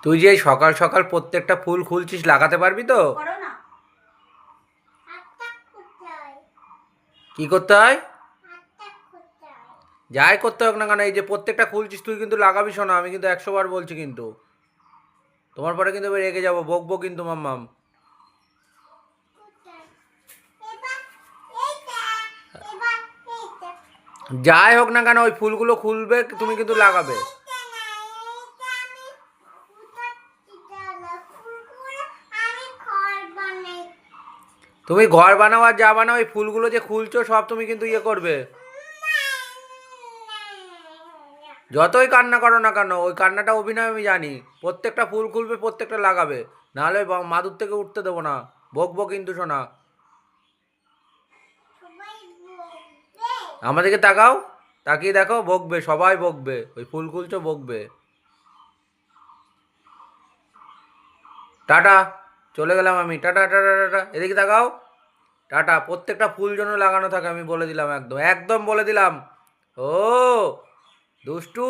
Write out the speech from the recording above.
তুই যে এই সকাল সকাল প্রত্যেকটা ফুল খুলছিস, লাগাতে পারবি তো? করো না। কি করতে হয়? যাই করতে হোক না কেন, এই যে প্রত্যেকটা খুলছিস তুই কিন্তু লাগাবি শোনা, আমি কিন্তু 100 বার বলছি কিন্তু। তোমার পরে কিন্তু আমি রেগে যাবো, বকবো কিন্তু মাম্মাম। যাই হোক না কেন ওই ফুলগুলো খুলবে, তুমি কিন্তু লাগাবে। তুমি ঘর বানাও আর যা বানাও, ওই ফুলগুলো যে খুলছো সব তুমি কিন্তু ইয়ে করবে। যতই কান্না করো না কেন, ওই কান্নাটা অভিনয় আমি জানি। প্রত্যেকটা ফুল খুলবে, প্রত্যেকটা লাগাবে, নাহলে মাদুর থেকে উঠতে দেবো না, বকবো কিন্তু শোনা। আমাদেরকে তাকাও, তাকিয়ে দেখো, বকবে, সবাই বকবে, ওই ফুল খুলছো বকবে। টাটা, চলে গেলাম আমি, টাটা টাটা টাটা। এদিকে তাকাও, টাটা। প্রত্যেকটা ফুল যেন লাগানো থাকে, আমি বলে দিলাম, একদম একদম বলে দিলাম। ও দুষ্টু।